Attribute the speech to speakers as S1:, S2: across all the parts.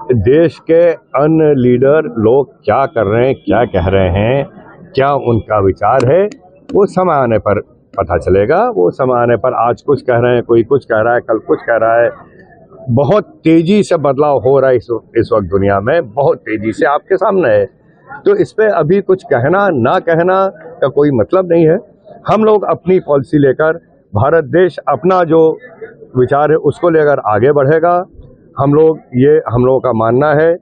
S1: देश के अन्य लीडर लोग क्या कर रहे हैं, क्या कह रहे हैं, क्या उनका विचार है, वो समय आने पर पता चलेगा। वो समय आने पर आज कुछ कह रहे हैं, कोई कुछ कह रहा है, कल कुछ कह रहा है। बहुत तेजी से बदलाव हो रहा है इस वक्त दुनिया में, बहुत तेजी से आपके सामने है। तो इस पे अभी कुछ कहना ना कहना का कोई मतलब नहीं है। हम लोग अपनी पॉलिसी लेकर, भारत देश अपना जो विचार है उसको लेकर आगे बढ़ेगा। हम लोगों का मानना है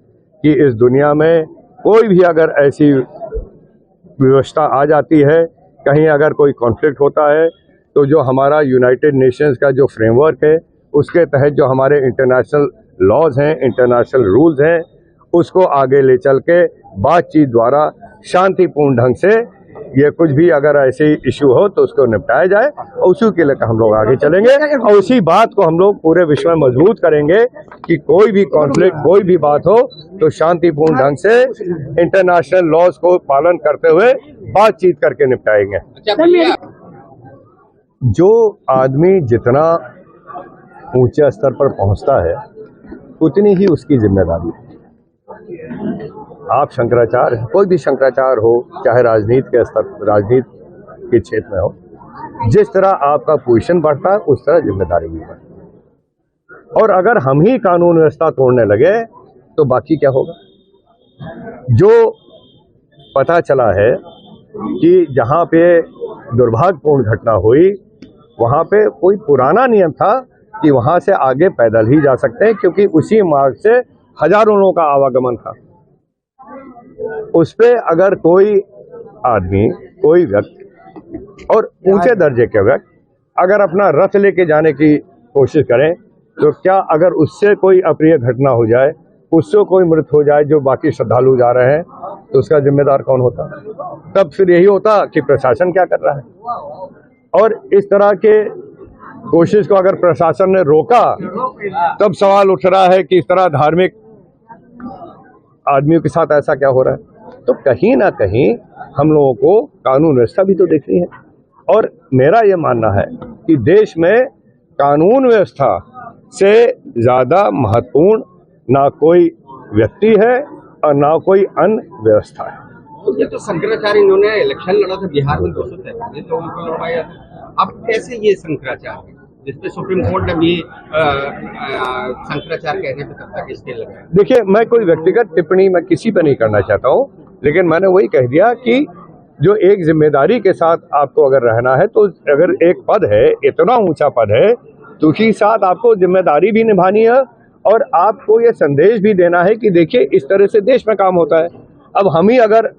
S1: कि इस दुनिया में कोई भी अगर ऐसी व्यवस्था आ जाती है, कहीं अगर कोई कॉन्फ्लिक्ट होता है, तो जो हमारा यूनाइटेड नेशंस का जो फ्रेमवर्क है उसके तहत जो हमारे इंटरनेशनल लॉज हैं, इंटरनेशनल रूल्स हैं, उसको आगे ले चल के बातचीत द्वारा शांतिपूर्ण ढंग से ये कुछ भी अगर ऐसे इशू हो तो उसको निपटाया जाए, और उसी के लिए हम लोग आगे चलेंगे और उसी बात को हम लोग पूरे विश्व में मजबूत करेंगे कि कोई भी कॉन्फ्लिक्ट, कोई भी बात हो तो शांतिपूर्ण ढंग से इंटरनेशनल लॉज को पालन करते हुए बातचीत करके निपटाएंगे। जो आदमी जितना ऊंचे स्तर पर पहुंचता है उतनी ही उसकी जिम्मेदारी है। आप शंकराचार्य, कोई भी शंकराचार्य हो, चाहे राजनीति के क्षेत्र में हो, जिस तरह आपका पोजीशन बढ़ता है उस तरह जिम्मेदारी भी बढ़ती है। और अगर हम ही कानून व्यवस्था तोड़ने लगे तो बाकी क्या होगा? जो पता चला है कि जहां पे दुर्भाग्यपूर्ण घटना हुई वहां पे कोई पुराना नियम था कि वहां से आगे पैदल ही जा सकते हैं, क्योंकि उसी मार्ग से हजारों लोगों का आवागमन था। उस पे अगर कोई आदमी, कोई व्यक्ति और ऊंचे दर्जे के व्यक्ति अगर अपना रथ लेके जाने की कोशिश करें तो क्या अगर उससे कोई अप्रिय घटना हो जाए, उससे कोई मृत्यु हो जाए, जो बाकी श्रद्धालु जा रहे हैं, तो उसका जिम्मेदार कौन होता? तब फिर यही होता कि प्रशासन क्या कर रहा है। और इस तरह के कोशिश को अगर प्रशासन ने रोका तब सवाल उठ रहा है कि इस तरह धार्मिक आदमियों के साथ ऐसा क्या हो रहा है। तो कहीं ना कहीं हम लोगों को कानून व्यवस्था भी तो देखनी है। और मेरा ये मानना है कि देश में कानून व्यवस्था से ज्यादा महत्वपूर्ण ना कोई व्यक्ति है और ना कोई अन्य व्यवस्था है।
S2: तो ये तो शंकराचार्य इन्होंने इलेक्शन लड़ा था बिहार में 243 लोगों को लड़वाया। अब कैसे ये शंकराचार्य, जिसपे सुप्रीम कोर्ट ने भी शंकराचार्य कहने पे तब तक स्टे लगाया?
S1: देखिए, मैं कोई व्यक्तिगत टिप्पणी मैं किसी पे नहीं करना चाहता हूँ, लेकिन मैंने वही कह दिया कि जो एक जिम्मेदारी के साथ आपको अगर रहना है, तो अगर एक पद है, इतना ऊंचा पद है, तो उसी साथ आपको जिम्मेदारी भी निभानी है और आपको ये संदेश भी देना है कि देखिए इस तरह से देश में काम होता है। अब हम ही अगर,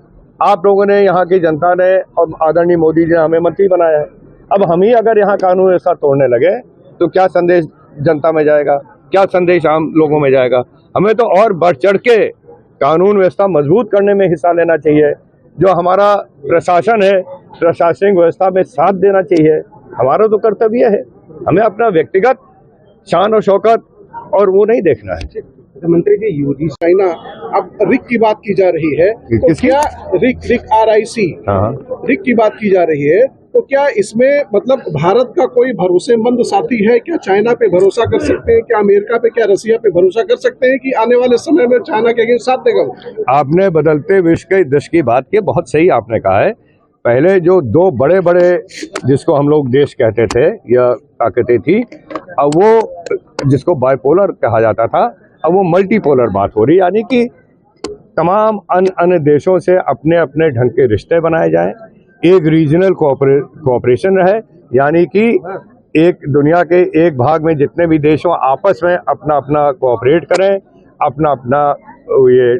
S1: आप लोगों ने, यहाँ की जनता ने और आदरणीय मोदी जी ने हमें मंत्री बनाया है, अब हम ही अगर यहाँ कानून व्यवस्था तोड़ने लगे तो क्या संदेश जनता में जाएगा, क्या संदेश आम लोगों में जाएगा? हमें तो और बढ़ चढ़ के कानून व्यवस्था मजबूत करने में हिस्सा लेना चाहिए। जो हमारा प्रशासन है, प्रशासनिक व्यवस्था में साथ देना चाहिए, हमारा तो कर्तव्य है। हमें अपना व्यक्तिगत शान और शौकत और वो नहीं देखना है।
S3: मंत्री जी, यूजी चाइना, अब रिक की बात की जा रही है, तो क्या रिक RIC रिक की बात की जा रही है, तो क्या इसमें मतलब भारत का कोई भरोसेमंद साथी है? क्या चाइना पे भरोसा कर सकते हैं? क्या अमेरिका पे, क्या रसिया पे भरोसा कर सकते हैं कि आने वाले समय में चाइना के अगेंस्ट साथ देगा?
S1: आपने बदलते विश्व के दृश्य की बात की, बहुत सही आपने कहा है। पहले जो दो बड़े बड़े जिसको हम लोग देश कहते थे या ताकतें थी, अब वो जिसको बाइपोलर कहा जाता था, अब वो मल्टीपोलर बात हो रही, यानी कि तमाम अन्य देशों से अपने अपने ढंग के रिश्ते बनाए जाएं, एक रीजनल कोऑपरेशन रहे, यानी कि एक दुनिया के एक भाग में जितने भी देशों आपस में अपना अपना कोऑपरेट करें, अपना अपना ये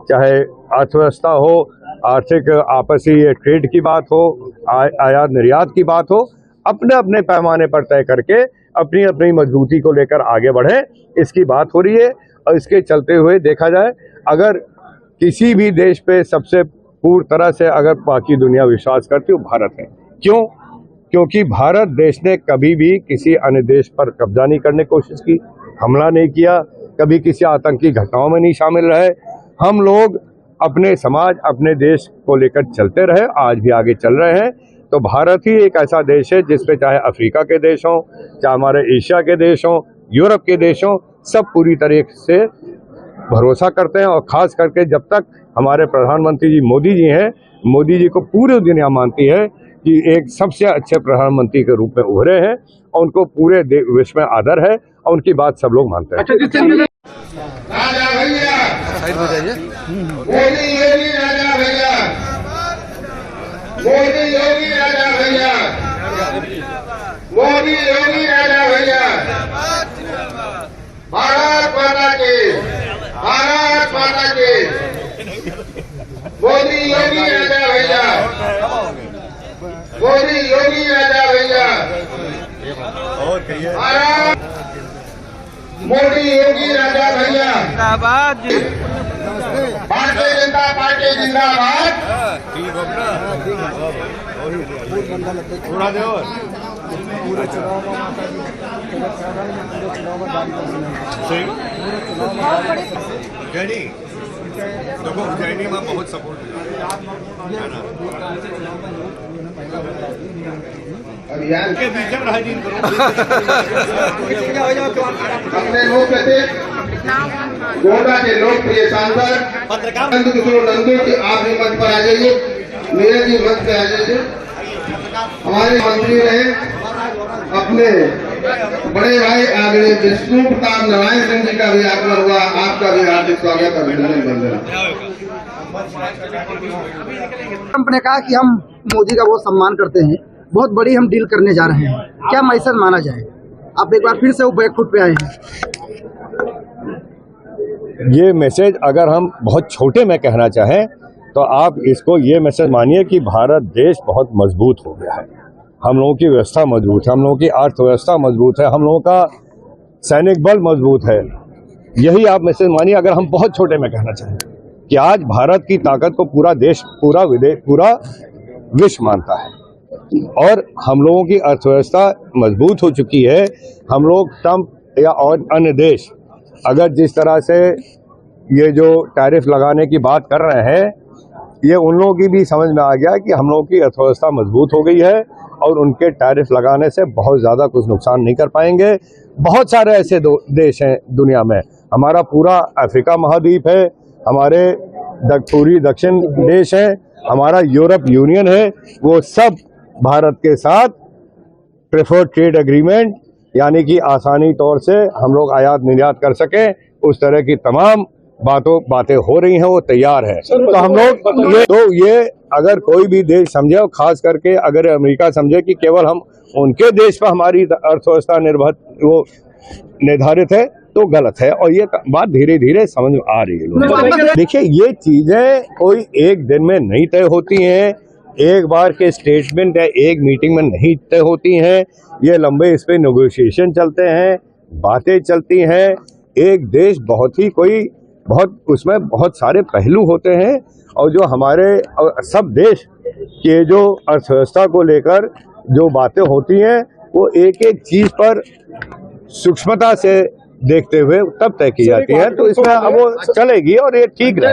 S1: चाहे अर्थव्यवस्था हो, आर्थिक आपसी ये ट्रेड की बात हो, आयात निर्यात की बात हो, अपने अपने पैमाने पर तय करके अपनी अपनी मजबूती को लेकर आगे बढ़े, इसकी बात हो रही है। और इसके चलते हुए देखा जाए, अगर किसी भी देश पे सबसे पूर्ण तरह से अगर बाकी दुनिया विश्वास करती है, वो भारत है। क्यों? क्योंकि भारत देश ने कभी भी किसी अन्य देश पर कब्जा नहीं करने की कोशिश की, हमला नहीं किया, कभी किसी आतंकी घटनाओं में नहीं शामिल रहे। हम लोग अपने समाज, अपने देश को लेकर चलते रहे, आज भी आगे चल रहे हैं। तो भारत ही एक ऐसा देश है जिसपे चाहे अफ्रीका के देश हों, चाहे हमारे एशिया के देश हों, यूरोप के देश हों, सब पूरी तरह से भरोसा करते हैं, और खास करके जब तक हमारे प्रधानमंत्री जी मोदी जी हैं, मोदी जी को पूरी दुनिया मानती है कि एक सबसे अच्छे प्रधानमंत्री के रूप में उभरे हैं, और उनको पूरे विश्व में आदर है, और उनकी बात सब लोग मानते हैं।
S4: राजा भैया मोदी योगी राजा भैया, मोदी योगी राजा भैया, मोदी योगी राजा भैया, भारत माता की, भारत माता की, मोदी योगी राजा भैया, मोदी योगी राजा भैया, भारत मोदी योगी राजा भैया, जिंदाबाद, भारतीय जनता पार्टी जिंदाबाद। थोड़ा देर पूरे चुनाव देखो उज्जैनी में बहुत सपोर्ट अभियान के बीच में अपने मुख्य से गोंडा के लोकप्रिय सांसद नंद किशोर नंदू की आप भी मंच पर आ जाइए, नीरज जी मंच पे आ जाइए। हमारे मंत्री रहे अपने बड़े भाई आदरणीय विष्णु प्रताप नारायण सिंह जी का भी आगमन हुआ, आपका भी हार्दिक स्वागत, अभिनंदन वंदना।
S5: ट्रंप ने कहा कि हम मोदी का बहुत सम्मान करते हैं, बहुत बड़ी हम डील करने जा रहे हैं, क्या मैसेज माना जाए? आप एक बार फिर से वो बैकफुट पे आए हैं।
S1: ये मैसेज अगर हम बहुत छोटे में कहना चाहें तो आप इसको ये मैसेज मानिए कि भारत देश बहुत मजबूत हो गया है, हम लोगों की व्यवस्था मजबूत है, हम लोगों की अर्थव्यवस्था मजबूत है, हम लोगों का सैनिक बल मजबूत है। यही आप मैसेज मानिए अगर हम बहुत छोटे में कहना चाहें कि आज भारत की ताकत को पूरा देश, पूरा विश्व मानता है, और हम लोगों की अर्थव्यवस्था मजबूत हो चुकी है। हम लोग ट्रंप या और अन्य देश अगर जिस तरह से ये जो टैरिफ लगाने की बात कर रहे हैं, ये उन लोगों की भी समझ में आ गया कि हम लोगों की अर्थव्यवस्था मजबूत हो गई है, और उनके टैरिफ लगाने से बहुत ज़्यादा कुछ नुकसान नहीं कर पाएंगे। बहुत सारे ऐसे देश हैं दुनिया में, हमारा पूरा अफ्रीका महाद्वीप है, हमारे पूरी दक्षिण देश है, हमारा यूरोप यूनियन है, वो सब भारत के साथ प्रेफर्ड ट्रेड एग्रीमेंट यानी कि आसानी तौर से हम लोग आयात निर्यात कर सकें, उस तरह की तमाम बातें हो रही हैं, वो तैयार है। तो हम लोग ये अगर कोई भी देश समझे, और खास करके अगर अमेरिका समझे कि केवल हम उनके देश पर हमारी अर्थव्यवस्था निर्धारित है, तो गलत है, और ये बात धीरे धीरे समझ में आ रही है लोगों। देखिए, ये चीजें कोई एक दिन में नहीं तय होती हैं, एक बार के स्टेटमेंट या एक मीटिंग में नहीं तय होती हैं, ये लंबे इस पे नेगोशिएशन चलते हैं, बातें चलती हैं। एक देश उसमें बहुत सारे पहलू होते हैं, और जो हमारे सब देश के जो अर्थव्यवस्था को लेकर जो बातें होती हैं, वो एक एक चीज पर सूक्ष्मता से देखते हुए तब तय की जाती है। तो इसमें अब वो चलेगी और ये ठीक रहे।